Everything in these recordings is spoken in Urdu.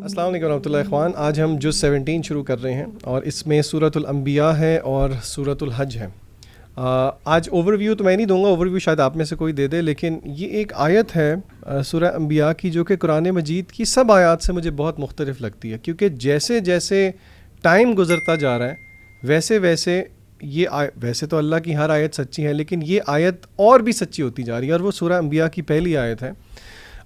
السلام علیکم ورحمۃ اللہ اخوان. آج ہم جز 17 شروع کر رہے ہیں اور اس میں سورۃ الانبیاء ہے اور سورۃ الحج ہے. آج اوور ویو تو میں نہیں دوں گا, اوور ویو شاید آپ میں سے کوئی دے دے, لیکن یہ ایک آیت ہے سورہ انبیاء کی جو کہ قرآن مجید کی سب آیات سے مجھے بہت مختلف لگتی ہے, کیونکہ جیسے جیسے ٹائم گزرتا جا رہا ہے ویسے ویسے ویسے تو اللہ کی ہر آیت سچی ہے, لیکن یہ آیت اور بھی سچی ہوتی جا رہی ہے, اور وہ سورہ انبیاء کی پہلی آیت ہے.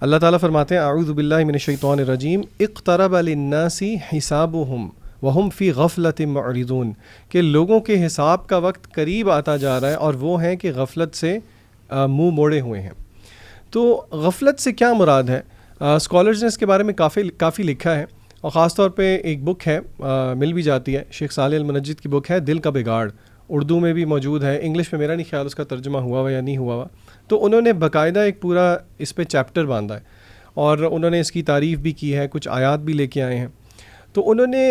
اللہ تعالیٰ فرماتے ہیں اعوذ باللہ من الشیطان الرجیم اقترب للناس حسابهم وهم فی غفلۃ معرضون, کہ لوگوں کے حساب کا وقت قریب آتا جا رہا ہے اور وہ ہیں کہ غفلت سے منہ موڑے ہوئے ہیں. تو غفلت سے کیا مراد ہے؟ اسکالرز نے اس کے بارے میں کافی لکھا ہے, اور خاص طور پہ ایک بک ہے مل بھی جاتی ہے, شیخ صالح المنجد کی بک ہے دل کا بگاڑ, اردو میں بھی موجود ہے, انگلش میں میرا نہیں خیال اس کا ترجمہ ہوا ہوا یا نہیں ہوا ہوا. تو انہوں نے باقاعدہ ایک پورا اس پہ چیپٹر باندھا ہے اور انہوں نے اس کی تعریف بھی کی ہے, کچھ آیات بھی لے کے آئے ہیں. تو انہوں نے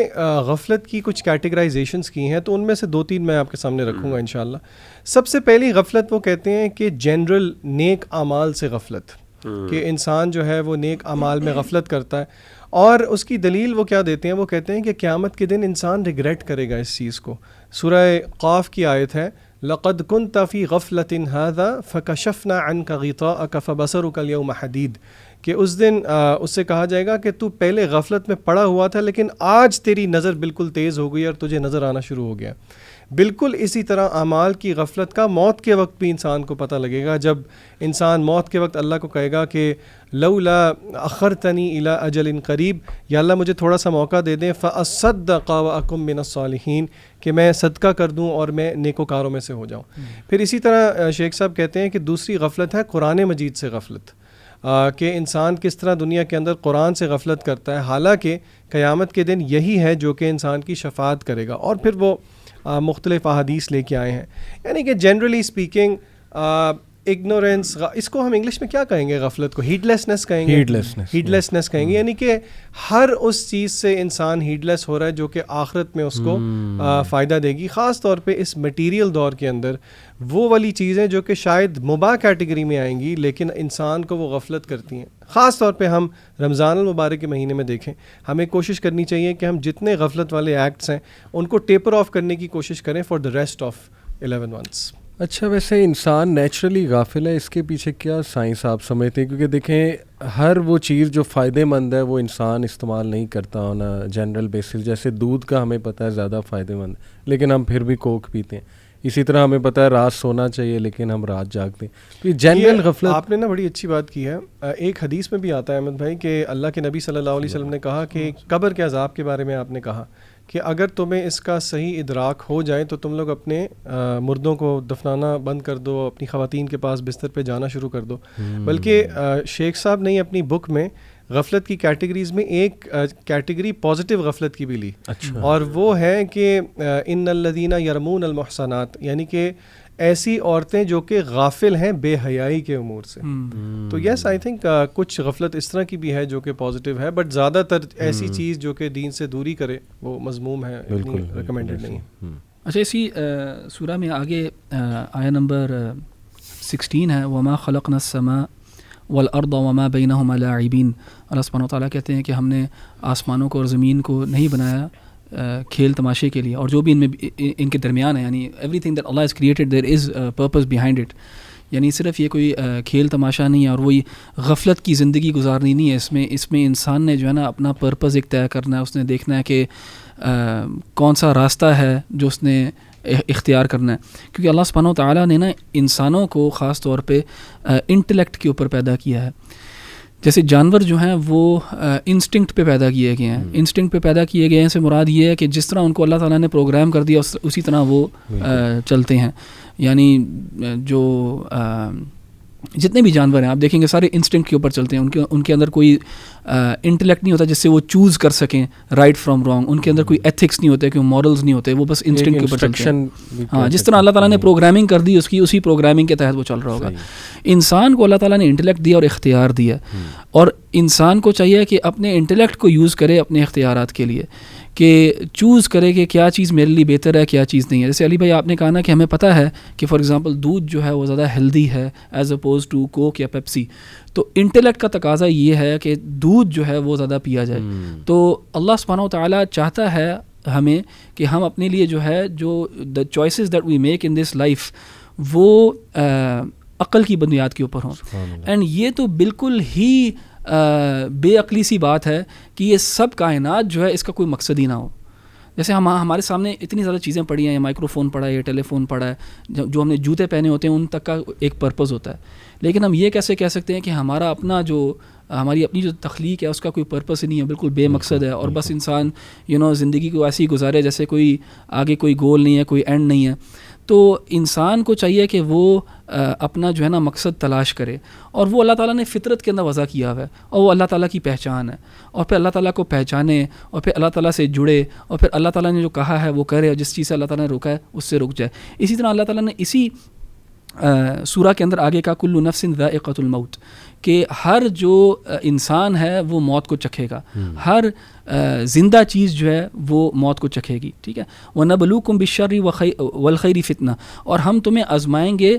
غفلت کی کچھ کیٹیگرائزیشنز کی ہیں, تو ان میں سے 2-3 میں آپ کے سامنے رکھوں گا انشاءاللہ. سب سے پہلی غفلت وہ کہتے ہیں کہ جنرل نیک اعمال سے غفلت, کہ انسان جو ہے وہ نیک اعمال میں غفلت کرتا ہے, اور اس کی دلیل وہ کیا دیتے ہیں, وہ کہتے ہیں کہ قیامت کے دن انسان ریگریٹ کرے گا اس چیز کو. سورہ قاف کی آیت ہے لقد كنت في غفلة هذا فكشفنا عنك غطاءك فبصرك اليوم حديد, کہ اس دن اس سے کہا جائے گا کہ تو پہلے غفلت میں پڑا ہوا تھا لیکن آج تیری نظر بالکل تیز ہو گئی اور تجھے نظر آنا شروع ہو گیا. بالکل اسی طرح اعمال کی غفلت کا موت کے وقت بھی انسان کو پتہ لگے گا, جب انسان موت کے وقت اللہ کو کہے گا کہ لولا اخرتنی الی اجل قریب, یا اللہ مجھے تھوڑا سا موقع دے دیں, فاصدق واکن من الصالحین, کہ میں صدقہ کر دوں اور میں نیکوکاروں میں سے ہو جاؤں. پھر اسی طرح شیخ صاحب کہتے ہیں کہ دوسری غفلت ہے قرآن مجید سے غفلت, کہ انسان کس طرح دنیا کے اندر قرآن سے غفلت کرتا ہے, حالانکہ قیامت کے دن یہی ہے جو کہ انسان کی شفاعت کرے گا. اور پھر وہ مختلف احادیث لے کے آئے ہیں, یعنی کہ جنرلی اسپیکنگ اگنورینس, اس کو ہم انگلش میں کیا کہیں گے, غفلت کو ہیڈ لیسنس کہیں گے, ہیڈ لیسنس کہیں گے, یعنی کہ ہر اس چیز سے انسان ہیڈ لیس ہو رہا ہے جو کہ آخرت میں اس کو فائدہ دے گی. خاص طور پہ اس میٹیریل دور کے اندر وہ والی چیزیں جو کہ شاید مباح کیٹیگری میں آئیں گی لیکن انسان کو وہ غفلت کرتی ہیں. خاص طور پہ ہم رمضان المبارک کے مہینے میں دیکھیں, ہمیں کوشش کرنی چاہیے کہ ہم جتنے غفلت والے ایکٹس ہیں ان کو ٹیپر آف کرنے کی کوشش کریں for the rest of 11 months. اچھا, ویسے انسان نیچرلی غافل ہے, اس کے پیچھے کیا سائنس آپ سمجھتے ہیں؟ کیونکہ دیکھیں ہر وہ چیز جو فائدہ مند ہے وہ انسان استعمال نہیں کرتا ہونا جنرل بیسس. جیسے دودھ کا ہمیں پتہ ہے زیادہ فائدہ مند ہے لیکن ہم پھر بھی کوک پیتے ہیں. اسی طرح ہمیں پتہ ہے رات سونا چاہیے لیکن ہم رات جاگتے ہیں. یہ جنرل غفلت. آپ نے نا بڑی اچھی بات کی ہے. ایک حدیث میں بھی آتا ہے احمد بھائی کہ اللہ کے نبی صلی اللہ علیہ وسلم نے کہا کہ قبر کے عذاب کے بارے میں آپ نے کہا کہ اگر تمہیں اس کا صحیح ادراک ہو جائے تو تم لوگ اپنے مردوں کو دفنانا بند کر دو, اپنی خواتین کے پاس بستر پہ جانا شروع کر دو. بلکہ شیخ صاحب نے اپنی بک میں غفلت کی کیٹیگریز میں ایک کیٹیگری پازیٹیو غفلت کی بھی لی, اور وہ ہے کہ ان الذین یرمون المحصنات, یعنی کہ ایسی عورتیں جو کہ غافل ہیں بے حیائی کے امور سے. تو یس آئی تھنک کچھ غفلت اس طرح کی بھی ہے جو کہ پازیٹیو ہے, بٹ زیادہ تر ایسی چیز جو کہ دین سے دوری کرے وہ مذموم ہے, ریکمینڈڈ نہیں ہے. اچھا, اسی سورہ میں آگے آیا نمبر 16 ہے وما خلقنا السماء والارض وما بینہما لاعبین. اللہ سبحانہ وتعالیٰ کہتے ہیں کہ ہم نے آسمانوں کو اور زمین کو نہیں بنایا کھیل تماشے کے لیے, اور جو بھی ان کے درمیان ہے, یعنی every thing that Allah is created there is purpose behind it. یعنی صرف یہ کوئی کھیل تماشا نہیں ہے اور وہی غفلت کی زندگی گزارنی نہیں ہے. اس میں انسان نے جو ہے نا اپنا پرپز ایک طے کرنا ہے, اس نے دیکھنا ہے کہ کون سا راستہ ہے جو اس نے اختیار کرنا ہے. کیونکہ اللہ سبحانہ و تعالیٰ نے نا انسانوں کو خاص طور پہ انٹلیکٹ کے اوپر پیدا کیا ہے. جیسے جانور جو ہیں وہ انسٹنکٹ پہ پیدا کیے گئے ہیں. انسٹنکٹ پہ پیدا کیے گئے ہیں سے مراد یہ ہے کہ جس طرح ان کو اللہ تعالیٰ نے پروگرام کر دیا اسی طرح وہ چلتے ہیں. یعنی جو جتنے بھی جانور ہیں آپ دیکھیں گے سارے انسٹنکٹ کے اوپر چلتے ہیں. ان کے اندر کوئی انٹلیکٹ نہیں ہوتا جس سے وہ چوز کر سکیں رائٹ فرام رانگ. ان کے اندر کوئی ایتھکس نہیں ہوتے, کوئی مورلز نہیں ہوتے, وہ بس انسٹنکٹ کے اوپر چلتے ہیں. ہاں, جس طرح اللہ تعالیٰ نے پروگرامنگ کر دی اسی پروگرامنگ کے تحت وہ چل رہا ہوگا. انسان کو اللہ تعالیٰ نے انٹلیکٹ دیا اور اختیار دیا, اور انسان کو چاہیے کہ اپنے انٹلیکٹ کو یوز کرے اپنے اختیارات کے لیے. کہ چوز کرے کہ کیا چیز میرے لیے بہتر ہے کیا چیز نہیں ہے. جیسے علی بھائی آپ نے کہا نا کہ ہمیں پتہ ہے کہ فار ایگزامپل دودھ جو ہے وہ زیادہ ہیلدی ہے ایز اپوز ٹو کوک یا پیپسی. تو انٹلیکٹ کا تقاضا یہ ہے کہ دودھ جو ہے وہ زیادہ پیا جائے. تو اللہ سبحانہ و تعالیٰ چاہتا ہے ہمیں کہ ہم اپنے لیے جو ہے جو the choices that we make in this life وہ عقل کی بنیاد کے اوپر ہوں. اینڈ یہ تو بالکل ہی بے عقلی سی بات ہے کہ یہ سب کائنات جو ہے اس کا کوئی مقصد ہی نہ ہو. جیسے ہمارے سامنے اتنی زیادہ چیزیں پڑی ہیں, یہ مائکرو فون پڑا ہے, یہ ٹیلی فون پڑا ہے, جو ہم نے جوتے پہنے ہوتے ہیں ان تک کا ایک پرپز ہوتا ہے. لیکن ہم یہ کیسے کہہ سکتے ہیں کہ ہماری اپنی جو تخلیق ہے اس کا کوئی پرپس ہی نہیں ہے, بالکل بے مقصد ہے, اور بس انسان زندگی کو ایسی گزارے جیسے کوئی آگے کوئی گول نہیں ہے, کوئی اینڈ نہیں ہے. تو انسان کو چاہیے کہ وہ اپنا جو ہے نا مقصد تلاش کرے, اور وہ اللہ تعالیٰ نے فطرت کے اندر وضع کیا ہوا ہے, اور وہ اللہ تعالیٰ کی پہچان ہے, اور پھر اللہ تعالیٰ کو پہچانے, اور پھر اللہ تعالیٰ سے جڑے, اور پھر اللہ تعالیٰ نے جو کہا ہے وہ کرے, اور جس چیز سے اللہ تعالیٰ نے روکا ہے اس سے رک جائے. اسی طرح اللہ تعالیٰ نے اسی سورہ کے اندر آگے کا کل نفس ذائقۃ الموت, کہ ہر جو انسان ہے وہ موت کو چکھے گا, ہر زندہ چیز جو ہے وہ موت کو چکھے گی. ٹھیک ہے, وَنَبْلُوكُمْ بِالشَّرِّ وَالْخَيْرِ فِتْنَةً, اور ہم تمہیں آزمائیں گے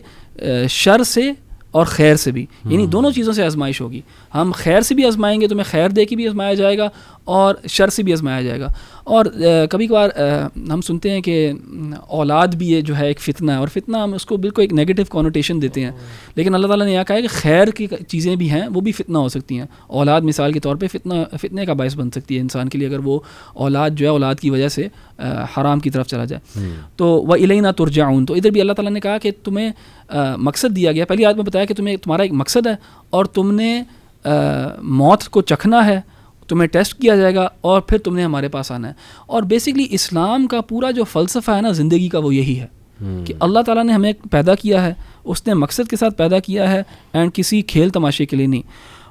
شر سے اور خیر سے بھی, یعنی دونوں چیزوں سے آزمائش ہوگی. ہم خیر سے بھی آزمائیں گے, تمہیں خیر دے کے بھی آزمایا جائے گا, اور شر سے بھی آزمایا جائے گا. اور کبھی کبھار ہم سنتے ہیں کہ اولاد بھی یہ جو ہے ایک فتنہ ہے, اور فتنہ ہم اس کو بالکل ایک نیگیٹو کونوٹیشن دیتے ہیں, لیکن اللہ تعالیٰ نے یہ کہا ہے کہ خیر کی چیزیں بھی ہیں, وہ بھی فتنہ ہو سکتی ہیں. اولاد مثال کے طور پہ فتنے کا باعث بن سکتی ہے انسان کے لیے, اگر وہ اولاد جو ہے اولاد کی وجہ سے حرام کی طرف چلا جائے. تو وَإِلَيْنَا تُرْجَعُونَ, تو ادھر بھی اللہ تعالیٰ نے کہا کہ تمہیں مقصد دیا گیا. پہلی آیت میں بتایا کہ تمہارا ایک مقصد ہے, اور تم نے موت کو چکھنا ہے, تمہیں ٹیسٹ کیا جائے گا, اور پھر تم نے ہمارے پاس آنا ہے. اور بیسکلی اسلام کا پورا جو فلسفہ ہے نا زندگی کا, وہ یہی ہے کہ اللہ تعالیٰ نے ہمیں پیدا کیا ہے, اس نے مقصد کے ساتھ پیدا کیا ہے, اینڈ کسی کھیل تماشے کے لیے نہیں.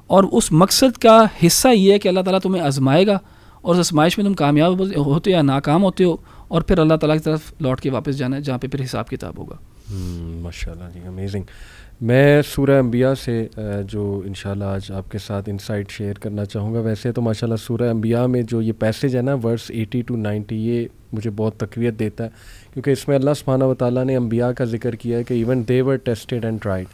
اور اس مقصد کا حصہ یہ ہے کہ اللہ تعالیٰ تمہیں آزمائے گا, اور اس آزمائش میں تم کامیاب ہوتے ہو یا ناکام ہوتے ہو, اور پھر اللہ تعالیٰ کی طرف لوٹ کے واپس جانا ہے, جہاں پہ پھر حساب کتاب ہوگا. ماشاء اللہ جی, امیزنگ. میں سورہ انبیاء سے جو انشاءاللہ آج آپ کے ساتھ انسائٹ شیئر کرنا چاہوں گا. ویسے تو ماشاءاللہ سورہ انبیاء میں جو یہ پیسج ہے نا, ورس 80 to 90, یہ مجھے بہت تقویت دیتا ہے, کیونکہ اس میں اللہ سبحانہ و تعالیٰ نے انبیاء کا ذکر کیا ہے کہ even they were tested and tried,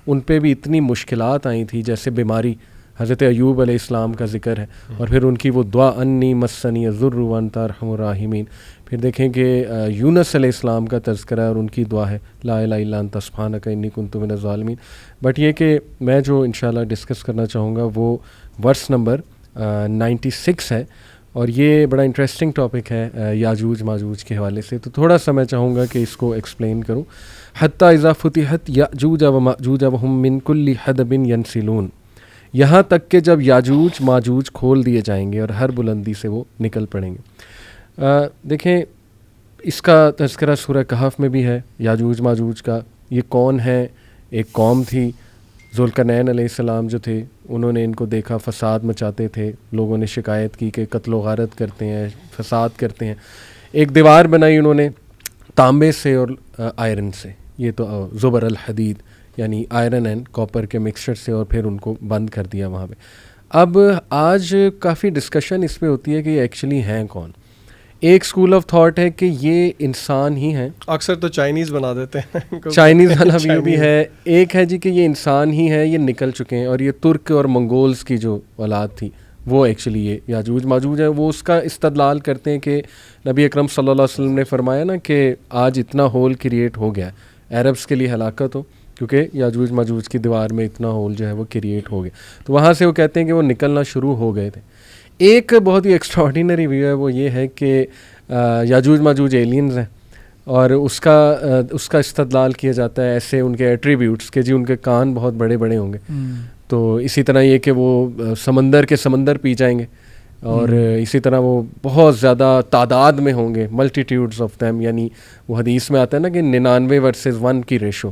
ان پہ بھی اتنی مشکلات آئی تھیں, جیسے بیماری. حضرت ایوب علیہ السلام کا ذکر ہے, اور پھر ان کی وہ دعا انی مسنی الضر وانت ارحم الراحمین. پھر دیکھیں کہ یونس علیہ السلام کا تذکرہ ہے, اور ان کی دعا ہے لا الہ الا انت سبحانک انی کنت من الظالمین. بٹ یہ کہ میں جو انشاءاللہ ڈسکس کرنا چاہوں گا وہ ورس نمبر 96 ہے, اور یہ بڑا انٹرسٹنگ ٹاپک ہے یاجوج ماجوج کے حوالے سے. تو تھوڑا سا میں چاہوں گا کہ اس کو ایکسپلین کروں. حتی اذا فتحت یاجوج وماجوج وہم من کل حدب ینسلون, یہاں تک کہ جب یاجوج ماجوج کھول دیے جائیں گے اور ہر بلندی سے وہ نکل پڑیں گے. دیکھیں اس کا تذکرہ سورہ کہف میں بھی ہے یاجوج ماجوج کا. یہ کون ہے؟ ایک قوم تھی, ذوالقرنین علیہ السلام جو تھے انہوں نے ان کو دیکھا فساد مچاتے تھے, لوگوں نے شکایت کی کہ قتل و غارت کرتے ہیں, فساد کرتے ہیں. ایک دیوار بنائی انہوں نے تانبے سے اور آئرن سے, یہ تو زبر الحدید یعنی آئرن اینڈ کاپر کے مکسچر سے, اور پھر ان کو بند کر دیا وہاں پہ. اب آج کافی ڈسکشن اس پہ ہوتی ہے کہ یہ ایکچولی ہیں کون. ایک اسکول آف تھاٹ ہے کہ یہ انسان ہی ہیں, اکثر تو چائنیز بنا دیتے ہیں, چائنیز والا بھی ہے. ایک ہے جی کہ یہ انسان ہی ہے, یہ نکل چکے ہیں, اور یہ ترک اور منگولز کی جو اولاد تھی وہ ایکچولی یہ یاجوج ماجوج ہے. وہ اس کا استدلال کرتے ہیں کہ نبی اکرم صلی اللہ علیہ وسلم نے فرمایا نا کہ آج اتنا ہول کریٹ ہو گیا, عربس کے لیے ہلاکت ہو, کیونکہ یاجوج ماجوج کی دیوار میں اتنا ہول جو ہے وہ کریٹ ہو گیا. تو وہاں سے وہ کہتے ہیں کہ وہ نکلنا شروع ہو گئے تھے. ایک بہت ہی ایکسٹراڈینری ویو ہے, وہ یہ ہے کہ یاجوج ماجوج ایلینز ہیں, اور اس کا استدلال کیا جاتا ہے ایسے ان کے ایٹریبیوٹس کہ جی ان کے کان بہت بڑے بڑے ہوں گے, تو اسی طرح یہ کہ وہ سمندر کے سمندر پی جائیں گے, اور اسی طرح وہ بہت زیادہ تعداد میں ہوں گے, ملٹیٹیوڈز آف دیم. یعنی وہ حدیث میں آتا ہے نا کہ 99 ورسز 1 کی ریشو,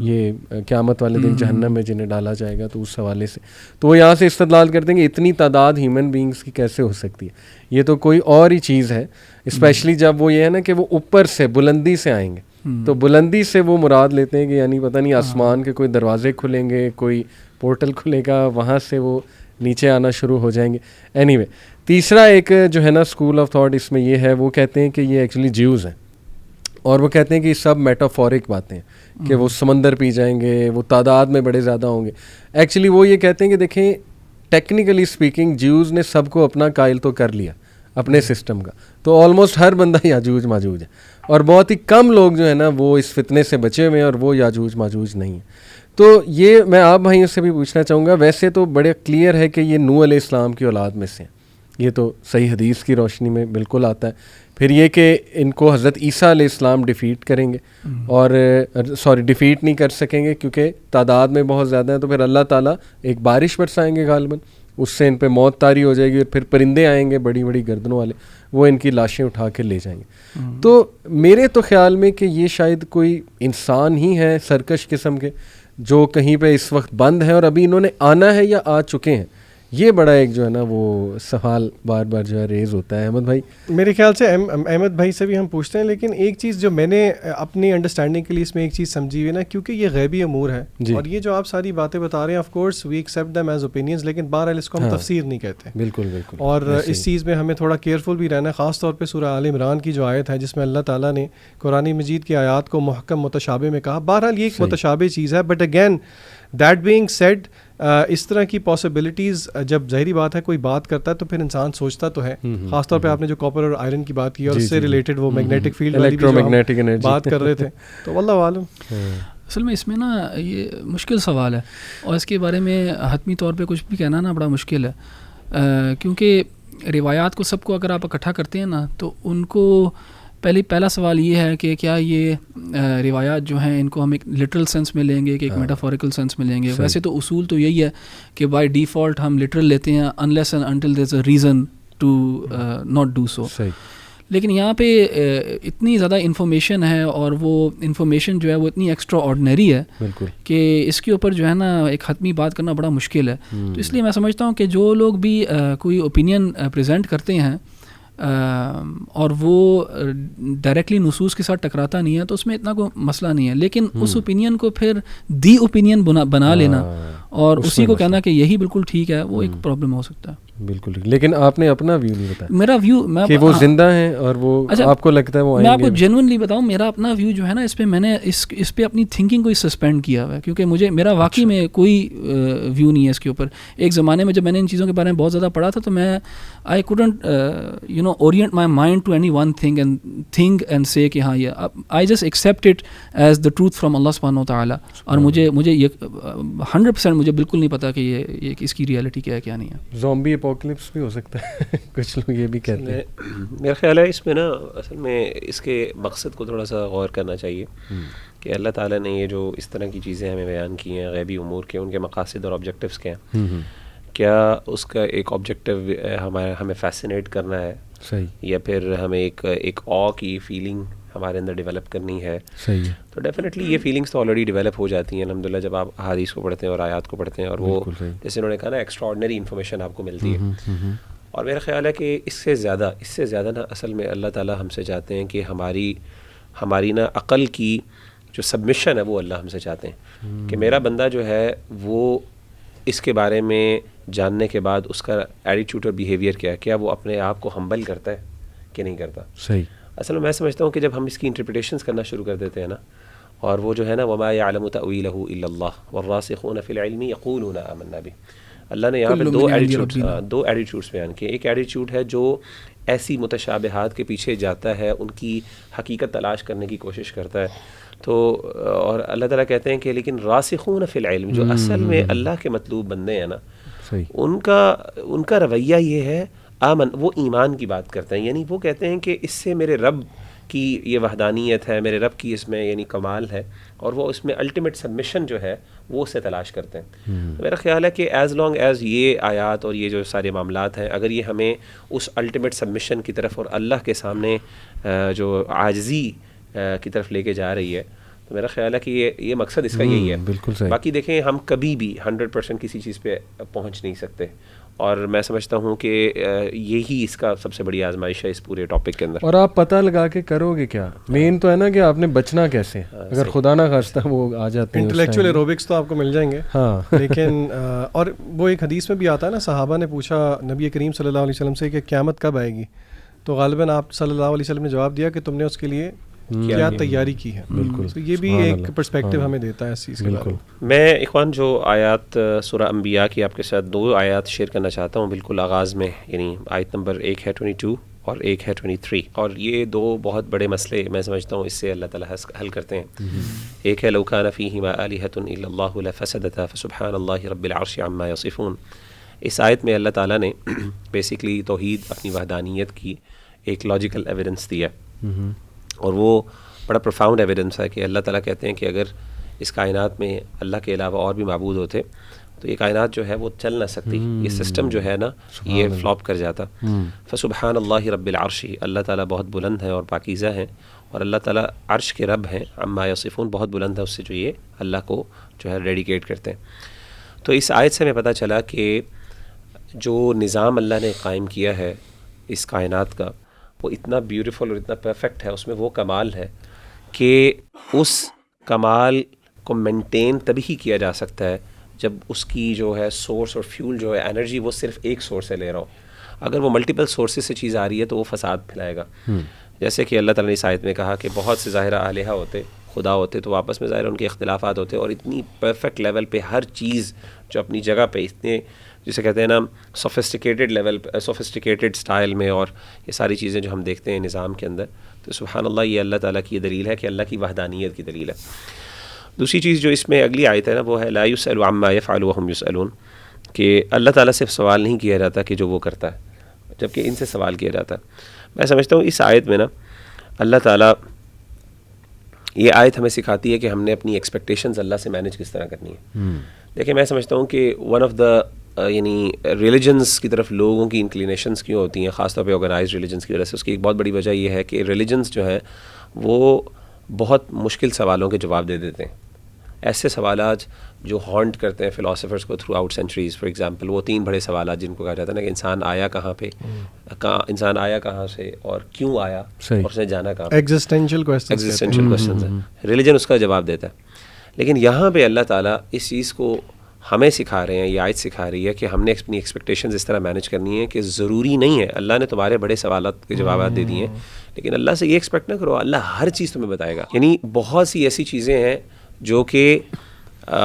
یہ قیامت والے دن جہنم میں جنہیں ڈالا جائے گا. تو اس حوالے سے تو وہ یہاں سے استدلال کرتے ہیں کہ اتنی تعداد ہیومن بینگز کی کیسے ہو سکتی ہے, یہ تو کوئی اور ہی چیز ہے. اسپیشلی جب وہ یہ ہے نا کہ وہ اوپر سے بلندی سے آئیں گے, تو بلندی سے وہ مراد لیتے ہیں کہ یعنی پتہ نہیں آسمان کے کوئی دروازے کھلیں گے, کوئی پورٹل کھلے گا, وہاں سے وہ نیچے آنا شروع ہو جائیں گے. اینی وے, تیسرا ایک جو ہے نا اسکول آف تھاٹ اس میں یہ ہے, وہ کہتے ہیں کہ یہ ایکچولی جیوز ہیں, اور وہ کہتے ہیں کہ یہ سب میٹافورک باتیں ہیں کہ وہ سمندر پی جائیں گے, وہ تعداد میں بڑے زیادہ ہوں گے. ایکچولی وہ یہ کہتے ہیں کہ دیکھیں ٹیکنیکلی اسپیکنگ جیوز نے سب کو اپنا قائل تو کر لیا اپنے سسٹم کا, تو آلموسٹ ہر بندہ یاجوج ماجوج ہے, اور بہت ہی کم لوگ جو ہے نا وہ اس فتنے سے بچے ہوئے ہیں اور وہ یاجوج ماجوج نہیں ہیں. تو یہ میں آپ بھائیوں سے بھی پوچھنا چاہوں گا, ویسے تو بڑے کلیئر ہے کہ یہ نوح علیہ السلام کی اولاد میں سے ہیں, یہ تو صحیح حدیث کی روشنی میں بالکل آتا ہے. پھر یہ کہ ان کو حضرت عیسیٰ علیہ السلام ڈیفیٹ کریں گے, اور ڈیفیٹ نہیں کر سکیں گے کیونکہ تعداد میں بہت زیادہ ہیں, تو پھر اللہ تعالیٰ ایک بارش برسائیں گے غالباً, اس سے ان پہ موت طاری ہو جائے گی, اور پھر پرندے آئیں گے بڑی بڑی گردنوں والے, وہ ان کی لاشیں اٹھا کے لے جائیں گے. تو میرے تو خیال میں کہ یہ شاید کوئی انسان ہی ہے سرکش قسم کے جو کہیں پہ اس وقت بند ہیں, اور ابھی انہوں نے آنا ہے یا آ چکے ہیں. یہ بڑا ایک جو ہے نا وہ سوال بار بار جو ہے ریز ہوتا ہے. احمد بھائی, میرے خیال سے احمد بھائی سے بھی ہم پوچھتے ہیں, لیکن ایک چیز جو میں نے اپنی انڈرسٹینڈنگ کے لیے اس میں ایک چیز سمجھی ہوئی نا, کیونکہ یہ غیبی امور ہے, اور یہ جو آپ ساری باتیں بتا رہے ہیں of course we accept them as opinions, لیکن بہرحال اس کو ہم تفسیر نہیں کہتے. بالکل بالکل. اور اس چیز میں ہمیں تھوڑا کیئرفل بھی رہنا ہے, خاص طور پہ سورہ آل عمران کی جو آیت ہے جس میں اللہ تعالیٰ نے قرآن مجید کی آیات کو محکم متشابہ میں کہا. بہرحال یہ ایک متشابہ چیز ہے, but again that being said اس طرح کی پاسبلٹیز, جب ظاہری بات ہے کوئی بات کرتا ہے تو پھر انسان سوچتا تو ہے, خاص طور پہ آپ نے جو کاپر اور آئرن کی بات کی اور اس سے ریلیٹڈ وہ میگنیٹک فیلڈ والی بھی بات کر رہے تھے, تو واللہ عالم. اصل میں اس میں نا یہ مشکل سوال ہے, اور اس کے بارے میں حتمی طور پہ کچھ بھی کہنا نا بڑا مشکل ہے, کیونکہ روایات کو سب کو اگر آپ اکٹھا کرتے ہیں نا تو ان کو پہلا سوال یہ ہے کہ کیا یہ روایات جو ہیں ان کو ہم ایک لٹرل سینس میں لیں گے کہ ایک میٹافوریکل سینس میں لیں گے. ویسے تو اصول تو یہی ہے کہ بائی ڈیفالٹ ہم لٹرل لیتے ہیں unless and until there is a reason to not do so. لیکن یہاں پہ اتنی زیادہ انفارمیشن ہے, اور وہ انفارمیشن جو ہے وہ اتنی ایکسٹرا آرڈنری ہے کہ اس کے اوپر جو ہے نا ایک حتمی بات کرنا بڑا مشکل ہے. تو اس لیے میں سمجھتا ہوں کہ جو لوگ بھی کوئی اوپینین پریزنٹ کرتے ہیں اور وہ ڈائریکٹلی نصوص کے ساتھ ٹکراتا نہیں ہے تو اس میں اتنا کوئی مسئلہ نہیں ہے, لیکن اس اوپینین کو پھر دی اوپینین بنا لینا اور اسی کو کہنا کہ یہی بالکل ٹھیک ہے, وہ ایک پرابلم ہو سکتا ہے. بالکل. لیکن آپ نے اپنا ویو نہیں بتایا. میرا ویو کہ وہ زندہ ہیں اور وہ آپ کو لگتا ہے وہ میں آپ کو جینوئنلی بتاؤں, میرا اپنا ویو جو ہے نا اس پہ میں نے اس پہ اپنی تھنکنگ کو سسپینڈ کیا ہوا ہے, کیونکہ میرا واقعی میں کوئی ویو نہیں ہے اس کے اوپر. ایک زمانے میں جب میں نے ان چیزوں کے بارے میں بہت زیادہ پڑھا تھا تو میں I couldn't orient my mind to any one thing and say کہ ہاں یہ I just accept it as the truth from اللہ سبحانہ و تعالیٰ. اور مجھے 100% مجھے بالکل نہیں پتا کہ یہ اس کی ریئلٹی کیا ہے کیا نہیں ہے. زومبی اپوکلپس بھی ہو سکتا ہے, کچھ لوگ یہ بھی کہتے ہیں. میرا خیال ہے اس میں نا اصل میں اس کے مقصد کو تھوڑا سا غور کرنا چاہیے کہ اللہ تعالیٰ نے یہ جو اس طرح کی چیزیں ہمیں بیان کی ہیں غیبی امور کے, ان کے مقاصد اور آبجیکٹیوز کیا ہیں. کیا اس کا ایک آبجیکٹیو ہمیں فیسینیٹ کرنا ہے, صحیح, یا پھر ہمیں ایک آ کی فیلنگ ہمارے اندر ڈیولپ کرنی ہے. صحیح ہے. تو ڈیفینیٹلی یہ فیلنگس تو آلریڈی ڈیولپ ہو جاتی ہیں الحمدللہ جب آپ حدیث کو پڑھتے ہیں اور آیات کو پڑھتے ہیں, اور وہ جیسے انہوں نے کہا نا ایکسٹرا آرڈنری انفارمیشن آپ کو ملتی ہے. اور میرا خیال ہے کہ اس سے زیادہ نا اصل میں اللہ تعالیٰ ہم سے چاہتے ہیں کہ ہماری نا عقل کی جو سبمیشن ہے وہ اللہ ہم سے چاہتے ہیں کہ میرا بندہ جو ہے وہ اس کے بارے میں جاننے کے بعد اس کا ایٹیٹیوڈ اور بیہیویئر کیا ہے, کیا وہ اپنے آپ کو ہمبل کرتا ہے کہ نہیں کرتا. صحیح. اصل میں سمجھتا ہوں کہ جب ہم اس کی انٹرپریٹیشنز کرنا شروع کر دیتے ہیں نا, اور وہ جو ہے نا وما یعلم تأویلہ الا اللہ والراسخون فی العلم یقولون آمنا بہ, اللہ نے یہاں پہ دو ایٹیٹیوڈس بیان کیے. ایک ایٹیٹیوڈ ہے جو ایسی متشابہات کے پیچھے جاتا ہے, ان کی حقیقت تلاش کرنے کی کوشش کرتا ہے. تو اور اللہ تعالیٰ کہتے ہیں کہ لیکن راسخون فی العلم, جو اصل میں اللہ کے مطلوب بندے ہیں نا, ان کا رویہ یہ ہے وہ ایمان کی بات کرتے ہیں. یعنی وہ کہتے ہیں کہ اس سے میرے رب کی یہ وحدانیت ہے, میرے رب کی اس میں یعنی کمال ہے, اور وہ اس میں الٹیمیٹ سبمیشن جو ہے وہ اسے تلاش کرتے ہیں. میرا خیال ہے کہ ایز لانگ ایز یہ آیات اور یہ جو سارے معاملات ہیں اگر یہ ہمیں اس الٹیمیٹ سبمیشن کی طرف اور اللہ کے سامنے جو عاجزی کی طرف لے کے جا رہی ہے, تو میرا خیال ہے کہ یہ مقصد اس کا یہی ہے. بالکل صحیح. باقی دیکھیں ہم کبھی بھی 100% کسی چیز پہ پہنچ نہیں سکتے, اور میں سمجھتا ہوں کہ یہی اس کا سب سے بڑی آزمائش ہے اس پورے ٹاپک کے اندر. اور آپ پتہ لگا کے کرو گے کیا, مین تو ہے نا کہ آپ نے بچنا کیسے, اگر خدا نہ خواستہ وہ آ جاتے ہیں. انٹلیکچوئل ایروبکس تو آپ کو مل جائیں گے. ہاں لیکن اور وہ ایک حدیث میں بھی آتا ہے نا, صحابہ نے پوچھا نبی کریم صلی اللہ علیہ وسلم سے کہ قیامت کب آئے گی, تو غالباً آپ صلی اللہ علیہ وسلم نے جواب دیا کہ تم نے اس کے لیے کیا تیاری کی ہے. بالکل, تو یہ بھی ایک پرسپیکٹیو ہمیں دیتا ہے اس چیز کے بارے میں. میں اخوان جو آیات سورہ انبیاء کی آپ کے ساتھ 2 آیات شیئر کرنا چاہتا ہوں بالکل آغاز میں, یعنی آیت نمبر 1 ہے 22 اور 1 ہے 23, اور یہ 2 بہت بڑے مسئلے میں سمجھتا ہوں اس سے اللہ تعالیٰ حل کرتے ہیں. ایک ہے لو کان فیہما آلہۃ الا اللہ لفسدتا فسبحان اللہ رب العرش عما یصفون. اس آیت میں اللہ تعالیٰ نے بیسکلی توحید, اپنی وحدانیت کی ایک لاجیکل ایویڈنس دی ہے, اور وہ بڑا پروفاؤنڈ ایویڈنس ہے کہ اللہ تعالیٰ کہتے ہیں کہ اگر اس کائنات میں اللہ کے علاوہ اور بھی معبود ہوتے تو یہ کائنات جو ہے وہ چل نہ سکتی, یہ سسٹم جو ہے نا یہ فلاپ کر جاتا. فسبحان اللہ رب العرش, اللہ تعالیٰ بہت بلند ہے اور پاکیزہ ہیں, اور اللہ تعالیٰ عرش کے رب ہیں, عما یصفون بہت بلند ہے اس سے جو یہ اللہ کو جو ہے ڈیڈیکیٹ کرتے ہیں. تو اس آیت سے ہمیں پتہ چلا کہ جو نظام اللہ نے قائم کیا ہے اس کائنات کا وہ اتنا بیوٹیفل اور اتنا پرفیکٹ ہے, اس میں وہ کمال ہے کہ اس کمال کو مینٹین تبھی ہی کیا جا سکتا ہے جب اس کی جو ہے سورس اور فیول جو ہے انرجی وہ صرف ایک سورس سے لے رہا ہو. اگر وہ ملٹیپل سورسز سے چیز آ رہی ہے تو وہ فساد پھیلائے گا. جیسے کہ اللہ تعالیٰ نے اس آیت میں کہا کہ بہت سے ظاہرہ آلہہ ہوتے, خدا ہوتے, تو آپس میں ظاہر ان کے اختلافات ہوتے, اور اتنی پرفیکٹ لیول پہ ہر چیز جو اپنی جگہ پہ اتنے جسے کہتے ہیں نا سوفسٹیکیٹڈ لیول, سوفسٹیکیٹڈ سٹائل میں, اور یہ ساری چیزیں جو ہم دیکھتے ہیں نظام کے اندر, تو سبحان اللہ یہ اللہ تعالیٰ کی یہ دلیل ہے کہ اللہ کی وحدانیت کی دلیل ہے. دوسری چیز جو اس میں اگلی آیت ہے نا وہ ہے لا یسأل عما یفعل وهم یسألون, کہ اللہ تعالیٰ سے سوال نہیں کیا جاتا کہ جو وہ کرتا ہے, جبکہ ان سے سوال کیا جاتا ہے. میں سمجھتا ہوں اس آیت میں نا اللہ تعالیٰ, یہ آیت ہمیں سکھاتی ہے کہ ہم نے اپنی ایکسپیکٹیشنز اللہ سے مینیج کس طرح کرنی ہے. دیکھیں میں سمجھتا ہوں کہ ون آف دا یعنی ریلیجنس کی طرف لوگوں کی انکلینیشنز کیوں ہوتی ہیں, خاص طور پہ آرگنائزڈ ریلیجنس کی وجہ سے, اس کی ایک بہت بڑی وجہ یہ ہے کہ ریلیجنس جو ہیں وہ بہت مشکل سوالوں کے جواب دے دیتے ہیں. ایسے سوالات جو ہانٹ کرتے ہیں فلاسفرس کو through out centuries. For example وہ 3 بڑے سوالات جن کو کہا جاتا ہے نا کہ انسان آیا کہاں پہ, انسان آیا کہاں سے, اور کیوں آیا, اور اس نے جانا کہاں. ایگزسٹینشیل کویسچنز ہیں, ریلیجن اس کا جواب دیتا ہے. لیکن یہاں پہ اللہ تعالیٰ اس چیز کو ہمیں سکھا رہے ہیں, یہ آیت سکھا رہی ہے کہ ہم نے اپنی ایکسپیکٹیشنز اس طرح مینیج کرنی ہے کہ ضروری نہیں ہے, اللہ نے تمہارے بڑے سوالات کے جوابات دے دیے ہیں, لیکن اللہ سے یہ ایکسپیکٹ نہ کرو اللہ ہر چیز تمہیں بتائے گا. یعنی بہت سی ایسی چیزیں ہیں جو کہ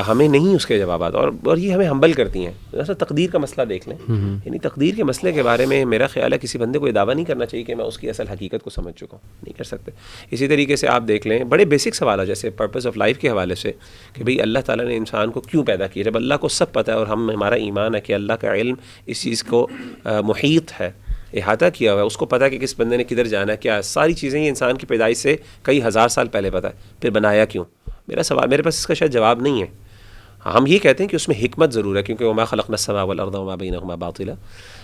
ہمیں نہیں اس کے جوابات, اور یہ ہمیں ہمبل کرتی ہیں. جیسا تقدیر کا مسئلہ دیکھ لیں, یعنی تقدیر کے مسئلے کے بارے میں میرا خیال ہے کسی بندے کو یہ دعویٰ نہیں کرنا چاہیے کہ میں اس کی اصل حقیقت کو سمجھ چکا ہوں, نہیں کر سکتے. اسی طریقے سے آپ دیکھ لیں بڑے بیسک سوال ہے جیسے پرپز آف لائف کے حوالے سے کہ بھئی اللہ تعالیٰ نے انسان کو کیوں پیدا کیا, جب اللہ کو سب پتہ ہے, اور ہمارا ایمان ہے کہ اللہ کا علم اس چیز کو محیط ہے, احاطہ کیا ہوا ہے, اس کو پتہ ہے کہ کس بندے نے کدھر جانا ہے, کیا ساری چیزیں یہ انسان کی پیدائش سے کئی ہزار سال پہلے پتہ ہے, پھر بنایا کیوں. میرا سوال, میرے پاس اس کا شاید جواب نہیں ہے. ہم یہ کہتے ہیں کہ اس میں حکمت ضرور ہے کیونکہ وما خلقنا السماء والارض وما بینہما باطلا,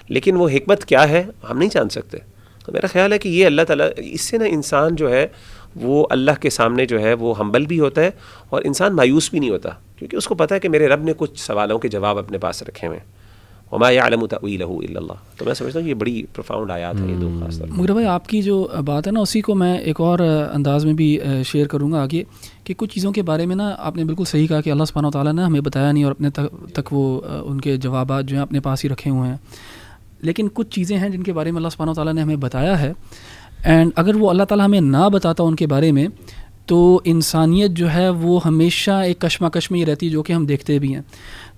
لیکن وہ حکمت کیا ہے ہم نہیں جان سکتے. تو میرا خیال ہے کہ یہ اللہ تعالیٰ, اس سے نا انسان جو ہے وہ اللہ کے سامنے جو ہے وہ ہمبل بھی ہوتا ہے, اور انسان مایوس بھی نہیں ہوتا, کیونکہ اس کو پتہ ہے کہ میرے رب نے کچھ سوالوں کے جواب اپنے پاس رکھے ہوئے ہیں. وما يعلم تأويله الا اللہ. تو میں سمجھتا ہوں یہ بڑی پروفاؤنڈ آیات ہیں یہ 2 خاص طور پر. مغرب بھائی آپ کی جو بات ہے نا اسی کو میں ایک اور انداز میں بھی شیئر کروں گا آگے, کہ کچھ چیزوں کے بارے میں نا آپ نے بالکل صحیح کہا کہ اللہ سبحانہ وتعالیٰ نے ہمیں بتایا نہیں, اور اپنے تک وہ ان کے جوابات جو ہیں اپنے پاس ہی رکھے ہوئے ہیں. لیکن کچھ چیزیں ہیں جن کے بارے میں اللہ سبحانہ وتعالیٰ نے ہمیں بتایا ہے, اینڈ اگر وہ اللہ تعالیٰ ہمیں نہ بتاتا ان کے بارے میں تو انسانیت جو ہے وہ ہمیشہ ایک کشمکش میں ہی رہتی ہے, جو کہ ہم دیکھتے بھی ہیں.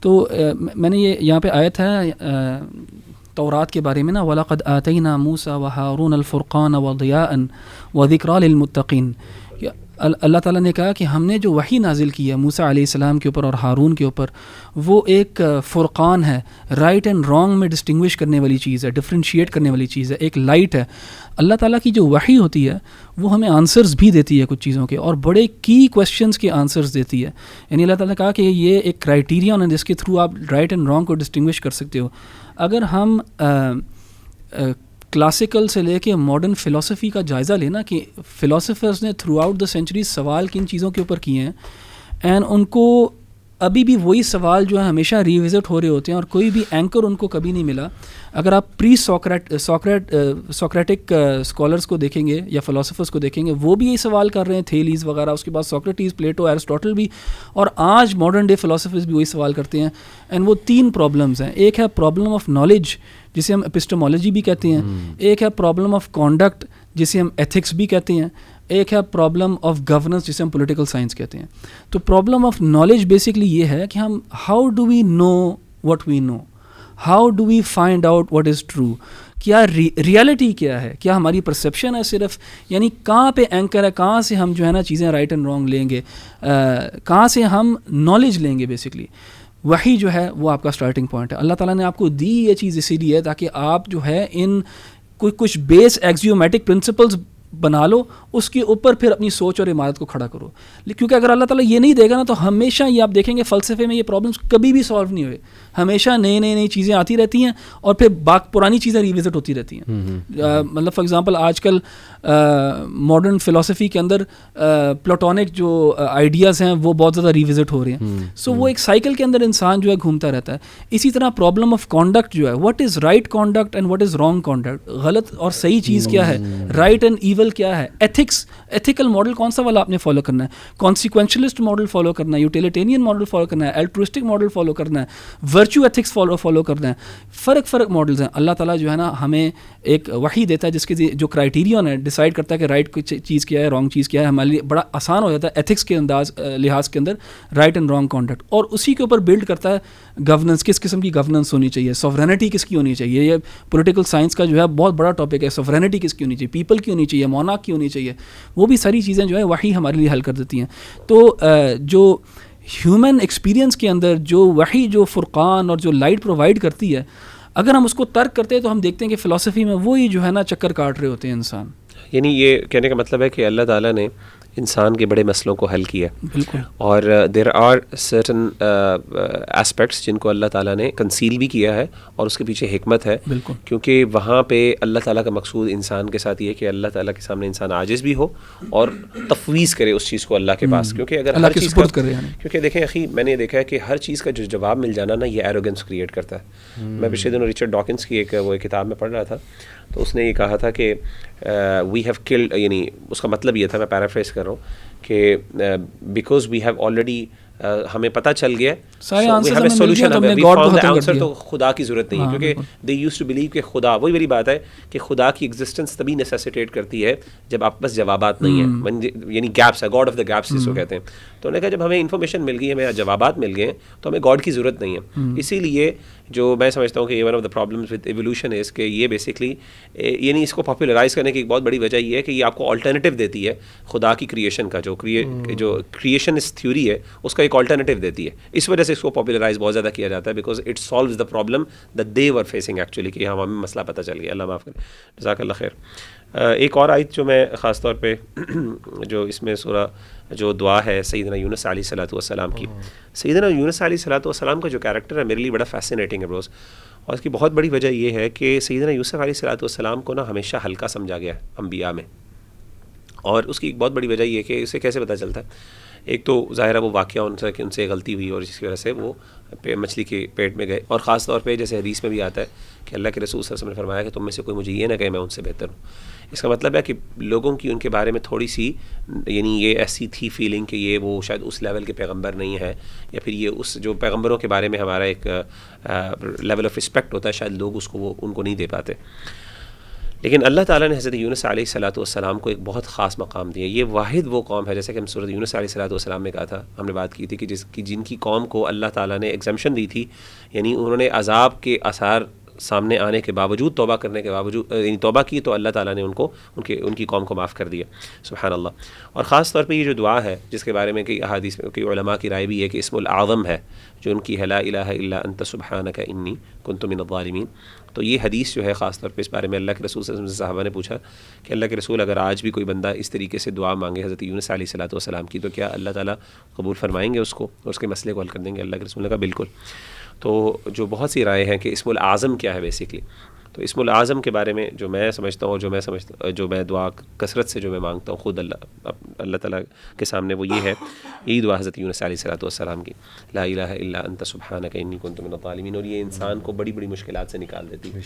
تو میں نے یہ یہاں پہ آیت ہے تورات کے بارے میں نا, وَلَقَدْ آتَيْنَا مُوسَى وَهَارُونَ الْفُرْقَانَ وَضِيَاءً وَذِكْرَىٰ لِلْمُتَّقِينَ. اللہ تعالیٰ نے کہا کہ ہم نے جو وحی نازل کی ہے موسیٰ علیہ السلام کے اوپر اور ہارون کے اوپر, وہ ایک فرقان ہے, رائٹ اینڈ رانگ میں ڈسٹنگوش کرنے والی چیز ہے, ڈفرینشیٹ کرنے والی چیز ہے, ایک لائٹ ہے. اللہ تعالیٰ کی جو وحی ہوتی ہے وہ ہمیں آنسرز بھی دیتی ہے کچھ چیزوں کے, اور بڑے کی کویسچنز کے آنسرز دیتی ہے. یعنی اللہ تعالیٰ نے کہا کہ یہ ایک کرائیٹیریا ہے جس کے تھرو آپ رائٹ اینڈ رانگ کو ڈسٹنگوش کر سکتے ہو. اگر ہم کلاسیکل سے لے کے ماڈرن فلاسفی کا جائزہ لینا کہ فلاسفرز نے تھرو آؤٹ دا سینچریز سوال کن چیزوں کے اوپر کیے ہیں, اینڈ ان کو ابھی بھی وہی سوال جو ہے ہمیشہ ریوزٹ ہو رہے ہوتے ہیں اور کوئی بھی اینکر ان کو کبھی نہیں ملا. اگر آپ پری سوکریٹک اسکالرس کو دیکھیں گے یا فلاسفرس کو دیکھیں گے, وہ بھی یہی سوال کر رہے ہیں, تھیلیز وغیرہ, اس کے بعد سوکریٹیز, پلیٹو, ایرسٹوٹل بھی, اور آج ماڈرن ڈے فلاسفرز بھی وہی سوال کرتے ہیں. اینڈ وہ 3 پرابلمز ہیں. ایک ہے پرابلم آف نالج جسے ہم اپسٹمالوجی بھی کہتے ہیں, ایک ہے پرابلم آف کانڈکٹ جسے ہم ایتھکس بھی کہتے ہیں, ایک ہے پرابلم آف گورننس جسے ہم پولیٹیکل سائنس کہتے ہیں. تو پرابلم آف نالج بیسکلی یہ ہے کہ ہم how do we know what we know, how do we find out what is true, کیا ریالٹی کیا ہے, کیا ہماری پرسیپشن ہے صرف, یعنی کہاں پہ اینکر ہے, کہاں سے ہم جو ہے نا چیزیں رائٹ اینڈ رانگ لیں گے, کہاں سے ہم نالج لیں گے. بیسکلی وہی جو ہے وہ آپ کا اسٹارٹنگ پوائنٹ ہے. اللہ تعالیٰ نے آپ کو دی یہ چیز اسی لیے تاکہ آپ جو ہے ان کچھ بیس ایکزیومیٹک پرنسپلز بنا لو, اس کے اوپر پھر اپنی سوچ اور عمارت کو کھڑا کرو. کیونکہ اگر اللہ تعالیٰ یہ نہیں دے گا نا تو ہمیشہ یہ آپ دیکھیں گے فلسفے میں یہ پرابلمس کبھی بھی سالو نہیں ہوئے, ہمیشہ نئی چیزیں آتی رہتی ہیں اور پھر پرانی چیزیں ریوزٹ ہوتی رہتی ہیں. مطلب فار ایگزامپل آج کل ماڈرن فلاسفی کے اندر پلاٹونک جو آئیڈیاز ہیں وہ بہت زیادہ ریوزٹ ہو رہے ہیں. سو وہ ایک سائیکل کے اندر انسان جو ہے گھومتا رہتا ہے. اسی طرح پرابلم آف کانڈکٹ جو ہے, what is right conduct and what is wrong conduct, غلط اور صحیح چیز کیا ہے, رائٹ اینڈ ایول کیا ہے, ایتھکس, ایتھیکل ماڈل کون سا والا آپ نے فالو کرنا ہے, کانسیکوینشلسٹ ماڈل فالو کرنا ہے, یوٹیلیٹیرین ماڈل فالو کرنا ہے, الٹروسٹک ماڈل فالو کرنا ہے, ورچو ایتھکس فالو کرنا ہے. فرق ماڈلز ہیں. اللہ تعالیٰ جو ہے نا ہمیں ایک وحی دیتا ہے جس کے جو کرائیٹیرین ہے ڈیسائیڈ کرتا ہے کہ رائٹ چیز کیا ہے, رانگ چیز کیا ہے. ہمارے لیے بڑا آسان ہو جاتا ہے ایتھکس کے لحاظ کے اندر رائٹ اینڈ رانگ کانڈکٹ, اور اسی کے اوپر بلڈ کرتا ہے گورننس, کس قسم کی گورننس ہونی چاہیے, سوورینٹی کس کی ہونی چاہیے. یہ پولیٹیکل سائنس کا جو ہے بہت بڑا ٹاپک ہے. سوورینٹی کس کی ہونی چاہیے, پیپل کی ہونی چاہیے, مونارک کی ہونی چاہیے, وہ بھی ساری چیزیں جو ہے وحی ہمارے لیے حل کر دیتی ہیں. تو جو ہیومن ایکسپیرینس کے اندر جو وحی, جو فرقان اور جو لائٹ پرووائڈ کرتی ہے, اگر ہم اس کو ترک کرتے ہیں تو ہم دیکھتے ہیں کہ فلاسفی میں وہی جو ہے نا چکر کاٹ رہے ہوتے ہیں انسان. یعنی یہ کہنے کا مطلب ہے کہ اللہ تعالیٰ نے انسان کے بڑے مسئلوں کو حل کیا. بالکل. اور دیر آر سرٹن اسپیکٹس جن کو اللہ تعالیٰ نے کنسیل بھی کیا ہے اور اس کے پیچھے حکمت ہے. بالکل. کیونکہ وہاں پہ اللہ تعالیٰ کا مقصود انسان کے ساتھ یہ ہے کہ اللہ تعالیٰ کے سامنے انسان عاجز بھی ہو اور تفویض کرے اس چیز کو اللہ کے پاس. کیونکہ اگر ہر چیز کیونکہ دیکھیں اخی, میں نے دیکھا ہے کہ ہر چیز کا جو جواب مل جانا نا یہ ایروگنس کریٹ کرتا ہے. میں پچھلے دنوں رچرڈ ڈاکنس کی ایک کتاب میں پڑھ رہا تھا, تو اس نے یہ کہا تھا کہ وی ہیو کلڈ, یعنی اس کا مطلب یہ تھا, میں پیرافریز کر رہا ہوں, کہ بیکاز وی ہیو آلریڈی, ہمیں پتہ چل گیا ہمیں سولوشن, تو خدا کی ضرورت نہیں ہے. کیونکہ دے یوز ٹو بلیو کہ خدا, وہی میری بات ہے کہ خدا کی ایگزسٹنس تبھی نیسیسیٹیٹ کرتی ہے جب آپ پاس جوابات نہیں ہیں, یعنی گیپس ہے, گاڈ آف دا گیپس جس کو کہتے ہیں. تو انہوں نے کہا جب ہمیں انفارمیشن مل گئی, ہمیں جوابات مل گئے ہیں, تو ہمیں گاڈ کی ضرورت نہیں ہے. اسی لیے جو میں سمجھتا ہوں کہ one of the problems with evolution is کہ یہ بیسکلی, یعنی اس کو پاپولرائز کرنے کی ایک بہت بڑی وجہ یہ ہے کہ یہ آپ کو آلٹرنیٹیو دیتی ہے خدا کی کریشن کا, جو کریشنسٹ تھیوری ہے اس کا ایک آلٹرنیٹیو دیتی ہے. اس وجہ سے اس کو پاپولرائز بہت زیادہ کیا جاتا ہے, because it سالوز the problem that they were facing actually, کہ ہمیں مسئلہ پتہ چل گیا. اللہ معاف کرے, جزاک اللہ خیر. ایک اور آیت جو میں خاص طور پہ جو اس میں سورہ جو دعا ہے سیدنا یونس علیہ الصلوۃ والسلام کی, سیدنا یونس علیہ الصلوۃ والسلام کا جو کیریکٹر ہے میرے لیے بڑا فیسینیٹنگ ہے بروز. اور اس کی بہت بڑی وجہ یہ ہے کہ سیدنا یوسف علیہ الصلوۃ والسلام کو نا ہمیشہ ہلکا سمجھا گیا ہے انبیاء میں. اور اس کی ایک بہت بڑی وجہ یہ ہے کہ اسے کیسے پتہ چلتا ہے, ایک تو ظاہر ہے وہ واقعہ ان سے غلطی ہوئی اور جس کی وجہ سے وہ مچھلی کے پیٹ میں گئے. اور خاص طور پہ جیسے حدیث میں بھی آتا ہے کہ اللہ کے رسول صلی اللہ علیہ وسلم نے فرمایا کہ تم میں سے کوئی مجھے یہ نہ کہے میں ان سے بہتر ہوں. اس کا مطلب ہے کہ لوگوں کی ان کے بارے میں تھوڑی سی, یعنی یہ ایسی تھی فیلنگ کہ یہ وہ شاید اس لیول کے پیغمبر نہیں ہے, یا پھر یہ اس جو پیغمبروں کے بارے میں ہمارا ایک لیول آف رسپیکٹ ہوتا ہے, شاید لوگ اس کو وہ ان کو نہیں دے پاتے. لیکن اللہ تعالیٰ نے حضرت یونس علیہ الصلوۃ والسلام کو ایک بہت خاص مقام دیا. یہ واحد وہ قوم ہے, جیسے کہ ہم سورۃ یونس علیہ الصلوۃ والسلام میں کہا تھا, ہم نے بات کی تھی کہ جن کی قوم کو اللہ تعالیٰ نے ایگزمپشن دی تھی, یعنی انہوں نے عذاب کے آثار سامنے آنے کے باوجود, توبہ کرنے کے باوجود, یعنی توبہ کی, تو اللہ تعالیٰ نے ان کی قوم کو معاف کر دیا. سبحان اللہ. اور خاص طور پہ یہ جو دعا ہے جس کے بارے میں کئی احادیث میں کئی علماء کی رائے بھی ہے کہ اسم العظم ہے جو ان کی ہے, لا الہ الا انت سبحانک انی کنت من الظالمین. تو یہ حدیث جو ہے خاص طور پہ اس بارے میں اللہ کے رسول صلی اللہ علیہ وسلم سے صحابہ نے پوچھا کہ اللہ کے رسول اگر آج بھی کوئی بندہ اس طریقے سے دعا مانگے حضرت یونس علیہ الصلوۃ والسلام کی, تو کیا اللہ تعالیٰ قبول فرمائیں گے اس کو اور اس کے مسئلے کو حل کر دیں گے؟ اللہ کے رسول نے کہا بالکل. تو جو بہت سی رائے ہیں کہ اسم العظم کیا ہے بیسکلی, تو اسم العظم کے بارے میں جو میں سمجھتا ہوں، جو میں دعا کثرت سے جو میں مانگتا ہوں خود اللہ تعالیٰ کے سامنے، وہ یہ ہے، یہی دعا حضرت یونس علیہ الصلوۃ والسلام کی، لا الہ الا انت سبحانک انی کنت من الظالمین، اور یہ انسان کو بڑی بڑی مشکلات سے نکال دیتی ہے.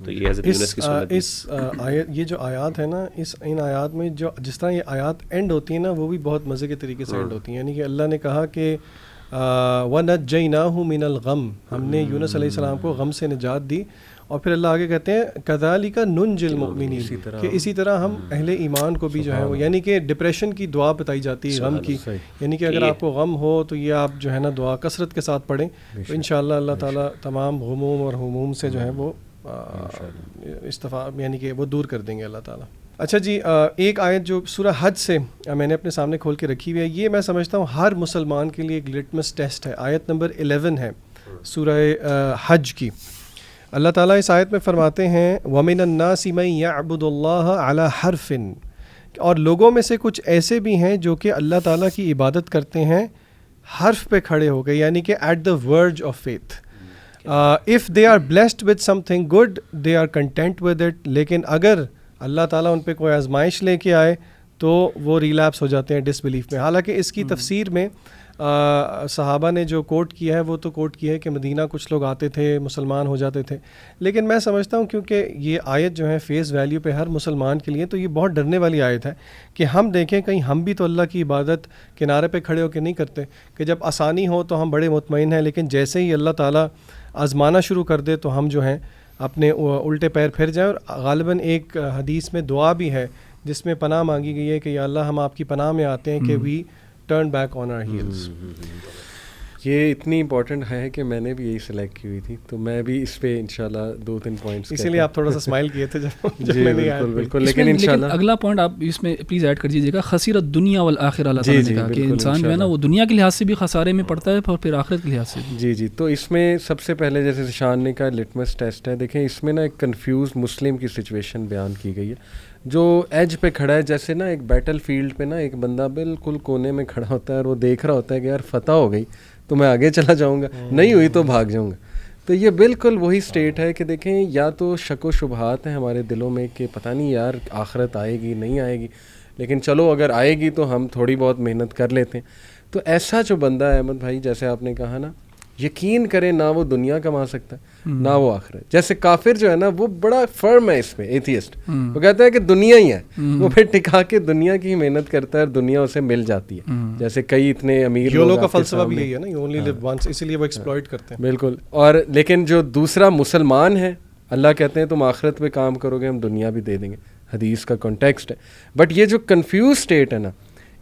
تو یہ حضرت یونس کی سنت ہے. اس آیت، یہ جو آیات ہے نا، ان آیات میں جو جس طرح یہ آیات اینڈ ہوتی ہیں نا، وہ بھی بہت مزے کے طریقے سے اینڈ ہوتی ہیں. یعنی کہ اللہ نے کہا کہ وَنَجَّيْنَاهُ مِنَ الْغَمِّ، ہم نے یونس علیہ السلام کو غم سے نجات دی. اور پھر اللہ آگے کہتے ہیں کذالک ننجی المؤمنین، کہ اسی طرح ہم اہل ایمان کو بھی جو ہے وہ، یعنی کہ ڈپریشن کی دعا بتائی جاتی ہے غم کی. یعنی کہ اگر آپ کو غم ہو تو یہ آپ جو ہے نا دعا کثرت کے ساتھ پڑھیں تو انشاءاللہ اللہ تعالیٰ تمام غموم اور ہموم سے جو ہے وہ یعنی کہ وہ دور کر دیں گے اللہ تعالیٰ. اچھا جی، ایک آیت جو سورہ حج سے میں نے اپنے سامنے کھول کے رکھی ہوئی ہے، یہ میں سمجھتا ہوں ہر مسلمان کے لیے ایک لٹمس ٹیسٹ ہے. آیت نمبر 11 ہے سورہ حج کی. اللہ تعالیٰ اس آیت میں فرماتے ہیں وَمِنَ النَّاسِ مَن يَعْبُدُ اللَّهَ عَلَى حَرْفٍ، اور لوگوں میں سے کچھ ایسے بھی ہیں جو کہ اللہ تعالیٰ کی عبادت کرتے ہیں حرف پہ کھڑے ہو گئے، یعنی کہ at the verge of faith. if they are blessed with something good they are content with it، لیکن اگر اللہ تعالیٰ ان پہ کوئی آزمائش لے کے آئے تو وہ ریلیپس ہو جاتے ہیں ڈس بلیف میں. حالانکہ اس کی تفسیر میں صحابہ نے جو کوٹ کیا ہے وہ تو کوٹ کیا ہے کہ مدینہ کچھ لوگ آتے تھے مسلمان ہو جاتے تھے، لیکن میں سمجھتا ہوں کیونکہ یہ آیت جو ہے فیس ویلیو پہ ہر مسلمان کے لیے، تو یہ بہت ڈرنے والی آیت ہے کہ ہم دیکھیں کہیں ہم بھی تو اللہ کی عبادت کنارے پہ کھڑے ہو کے نہیں کرتے، کہ جب آسانی ہو تو ہم بڑے مطمئن ہیں، لیکن جیسے ہی اللہ تعالیٰ آزمانا شروع کر دے تو ہم جو ہیں اپنے الٹے پیر پھر جائیں. اور غالباً ایک حدیث میں دعا بھی ہے جس میں پناہ مانگی گئی ہے کہ یا اللہ ہم آپ کی پناہ میں آتے ہیں کہ we turn back on our heels. یہ اتنی امپورٹنٹ ہے کہ میں نے بھی یہی سلیکٹ کی ہوئی تھی، تو میں بھی اس پہ انشاءاللہ 2-3 پوائنٹس، اسی لیے آپ تھوڑا سا اسمائل کیے تھے جب جی میں نے بالکل. لیکن انشاءاللہ اگلا پوائنٹ آپ اس میں پلیز ایڈ کر دیجیے گا، خسیرت دنیا والآخرہ. اللہ تعالیٰ نے کہا کہ انسان جو ہے نا وہ دنیا کے لحاظ سے بھی خسارے میں پڑتا ہے اور پھر آخرت کے لحاظ سے بھی. جی. تو اس میں سب سے پہلے جیسے ذیشان نے کہا لٹمس ٹیسٹ ہے. دیکھیں اس میں نا ایک کنفیوز مسلم کی سچویشن بیان کی گئی ہے جو ایج پہ کھڑا ہے. جیسے نا ایک بیٹل فیلڈ پہ نا ایک بندہ بالکل کونے میں کھڑا ہوتا ہے اور وہ دیکھ رہا ہوتا ہے کہ یار فتح ہو گئی تو میں آگے چلا جاؤں گا، نہیں ہوئی تو بھاگ جاؤں گا. تو یہ بالکل وہی سٹیٹ ہے کہ دیکھیں یا تو شک و شبہات ہیں ہمارے دلوں میں کہ پتہ نہیں یار آخرت آئے گی نہیں آئے گی، لیکن چلو اگر آئے گی تو ہم تھوڑی بہت محنت کر لیتے ہیں. تو ایسا جو بندہ ہے احمد بھائی، جیسے آپ نے کہا نا، یقین کرے نہ وہ دنیا کما سکتا ہے نہ وہ آخرت. جیسے کافر جو ہے نا وہ بڑا فرم ہے اس میں، ایتھیسٹ، وہ کہتا ہے کہ دنیا ہی ہے، وہ پھر ٹکا کے دنیا کی محنت کرتا ہے اور دنیا اسے مل جاتی ہے. جیسے کئی اتنے امیر لوگوں کا فلسفہ بھی یہی ہے نا، یو اونلی لیو ونس، اسی لیے وہ ایکسپلوئٹ کرتے ہیں. بالکل. اور لیکن جو دوسرا مسلمان ہے، اللہ کہتے ہیں تم آخرت پہ کام کرو گے ہم دنیا بھی دے دیں گے، حدیث کا کانٹیکسٹ ہے. بٹ یہ جو کنفیوز سٹیٹ ہے نا،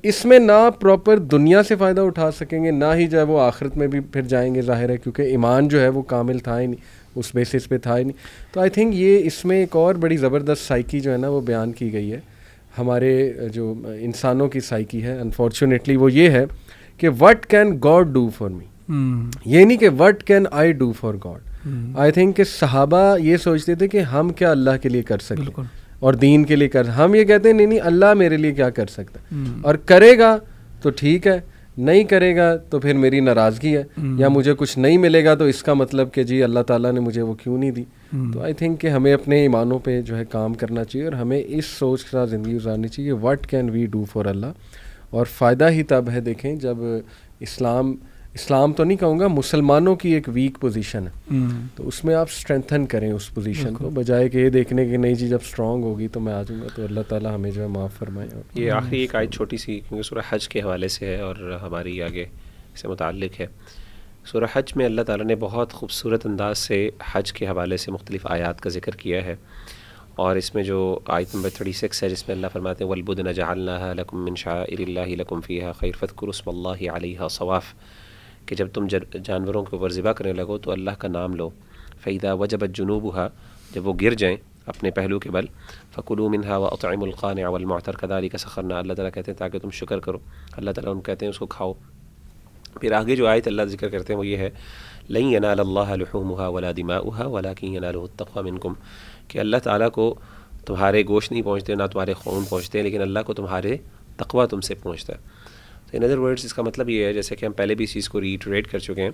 اس میں نہ پراپر دنیا سے فائدہ اٹھا سکیں گے، نہ ہی جو ہے وہ آخرت میں بھی پھر جائیں گے، ظاہر ہے، کیونکہ ایمان جو ہے وہ کامل تھا ہی نہیں، اس بیسس پہ تھا ہی نہیں. تو آئی تھنک یہ اس میں ایک اور بڑی زبردست سائیکی جو ہے نا وہ بیان کی گئی ہے. ہمارے جو انسانوں کی سائیکی ہے انفارچونیٹلی وہ یہ ہے کہ what can God do for me, یہ نہیں کہ what can I do for God. I think کہ صحابہ یہ سوچتے تھے کہ ہم کیا اللہ کے لیے کر سکتے اور دین کے لیے کر، ہم یہ کہتے ہیں نہیں اللہ میرے لیے کیا کر سکتا ہے، اور کرے گا تو ٹھیک ہے، نہیں کرے گا تو پھر میری ناراضگی ہے، یا مجھے کچھ نہیں ملے گا تو اس کا مطلب کہ جی اللہ تعالیٰ نے مجھے وہ کیوں نہیں دی. تو آئی تھنک کہ ہمیں اپنے ایمانوں پہ جو ہے کام کرنا چاہیے اور ہمیں اس سوچ کے ساتھ زندگی گزارنی چاہیے what can we do for اللہ. اور فائدہ ہی تب ہے دیکھیں جب اسلام تو نہیں کہوں گا، مسلمانوں کی ایک ویک پوزیشن ہے تو اس میں آپ اسٹرینتھن کریں اس پوزیشن کو، بجائے کہ یہ دیکھنے کہ نہیں جی جب اسٹرانگ ہوگی تو میں آ جاؤں گا. تو اللہ تعالیٰ ہمیں جو ہے معاف فرمائے. یہ آخری ایک آیت چھوٹی سی کیونکہ سورہ حج کے حوالے سے ہے اور ہماری آگے سے متعلق ہے. سورہ حج میں اللہ تعالیٰ نے بہت خوبصورت انداز سے حج کے حوالے سے مختلف آیات کا ذکر کیا ہے، اور اس میں جو آیت نمبر 36 ہے جس میں اللہ فرماتے ہیں وَالْبُدْنَ جَعَلْنَاهَا لَكُم مِّن شَعَائِرِ اللَّهِ لَكُمْ فِيهَا خَيْرٌ فَاذْكُرُوا اسْمَ اللَّهِ عَلَيْهَا صَوَافَ، کہ جب تم جانوروں کے اوپر ذبح کرنے لگو تو اللہ کا نام لو. فَإِذَا وَجَبَتْ جُنُوبُهَا، جب وہ گر جائیں اپنے پہلو کے بل، فَكُلُوا مِنْهَا وَأَطْعِمُوا الْقَانِعَ وَالْمُعْتَرَ كَذَلِكَ سَخَّرْنَا، اللہ تعالیٰ کہتے ہیں تاکہ تم شکر کرو، اللہ تعالیٰ ان کہتے ہیں اس کو کھاؤ. پھر آگے جو آیت اللہ ذکر کرتے ہیں وہ یہ ہے لَن يَنَالَ اللَّهَ لُحُومُهَا وَلَا دِمَاؤُهَا وَلَكِنْ يَنَالُهُ التَّقْوَى مِنْكُمْ، کہ اللہ تعالیٰ کو تمہارے گوشت نہیں پہنچتے نہ تمہارے خون پہنچتے ہیں، لیکن اللہ کو تمہارے تقویٰ تم سے پہنچتا ہے. تو ان ادر ورڈس اس کا مطلب یہ ہے، جیسے کہ ہم پہلے بھی اس چیز کو ریٹریٹ کر چکے ہیں،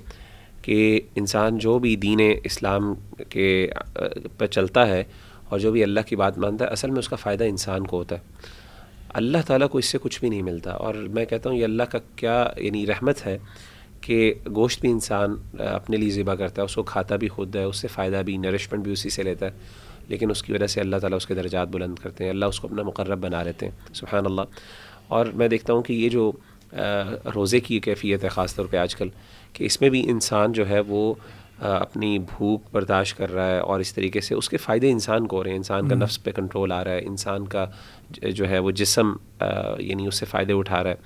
کہ انسان جو بھی دین اسلام کے پہ چلتا ہے اور جو بھی اللہ کی بات مانتا ہے، اصل میں اس کا فائدہ انسان کو ہوتا ہے، اللہ تعالیٰ کو اس سے کچھ بھی نہیں ملتا. اور میں کہتا ہوں یہ اللہ کا کیا یعنی رحمت ہے کہ گوشت بھی انسان اپنے لیے ذبح کرتا ہے، اس کو کھاتا بھی خود ہے، اس سے فائدہ بھی، نرشمنٹ بھی اسی سے لیتا ہے، لیکن اس کی وجہ سے اللہ تعالیٰ اس کے درجات بلند کرتے ہیں، اللہ اس کو اپنا مقرب بنا لیتے ہیں. سبحان اللہ. اور میں دیکھتا ہوں کہ یہ جو روزے کی کیفیت ہے خاص طور پہ آج کل، کہ اس میں بھی انسان جو ہے وہ اپنی بھوک برداشت کر رہا ہے، اور اس طریقے سے اس کے فائدے انسان کو ہو رہے ہیں، انسان کا نفس پہ کنٹرول آ رہا ہے، انسان کا جو ہے وہ جسم یعنی اس سے فائدے اٹھا رہا ہے،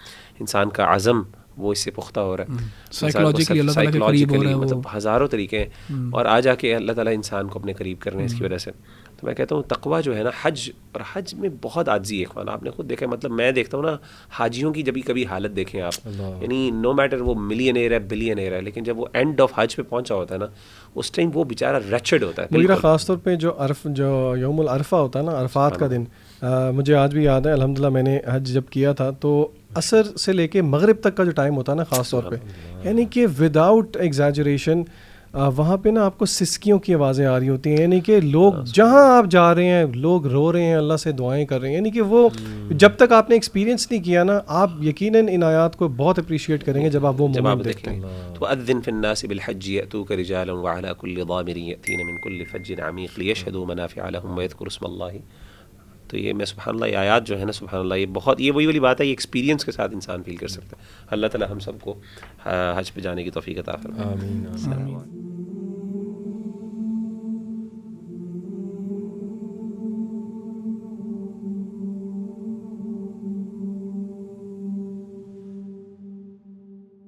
انسان کا عزم وہ اس سے پختہ ہو رہا ہے، سائیکولوجیکلی اللہ تعالیٰ کے قریب ہو رہا ہے، مطلب ہزاروں طریقے ہیں، اور آ جا کے اللہ تعالیٰ انسان کو اپنے قریب کر رہے ہیں اس کی وجہ سے. تو میں کہتا ہوں تقویٰ جو ہے نا، حج، اور حج میں بہت عاجزی ہے اخوان. آپ نے خود دیکھا، مطلب میں دیکھتا ہوں نا حاجیوں کی جب کبھی حالت دیکھیں آپ، یعنی نو میٹر وہ ملینئر ہے بلینئر ہے، لیکن جب وہ اینڈ آف حج پہ پہنچا ہوتا ہے نا، اس ٹائم وہ بیچارہ ریچڈ ہوتا ہے. میرا خاص طور پہ جو یوم العرفہ ہوتا ہے نا، عرفات کا دن، مجھے آج بھی یاد ہے. الحمدللہ میں نے حج جب کیا تھا تو عصر سے لے کے مغرب تک کا جو ٹائم ہوتا ہے نا خاص طور پہ، یعنی کہ وداؤٹ ایگزیجریشن وہاں پہ نا آپ کو سسکیوں کی آوازیں آ رہی ہوتی ہیں، یعنی کہ لوگ جہاں آپ جا رہے ہیں لوگ رو رہے ہیں، اللہ سے دعائیں کر رہے ہیں. یعنی کہ وہ جب تک آپ نے ایکسپیرینس نہیں کیا نا، آپ یقیناً ان آیات کو بہت اپریشیٹ کریں گے جب آپ وہ مومنٹ دیکھتے ہیں. تو اذن فی الناس بالحج یأتوک رجالا وعلی کل ضامر یأتین من کل فج عمیق لیشهدوا منافع لهم ویذکروا اسم اللہ. تو یہ میں سبحان اللہ، یہ آیات جو ہے نا سبحان اللہ، یہ بہت، یہ وہی والی بات ہے، یہ ایکسپیرینس کے ساتھ انسان فیل کر سکتا ہے. اللہ تعالی ہم سب کو حج پہ جانے کی توفیق عطا فرمائے. آمین.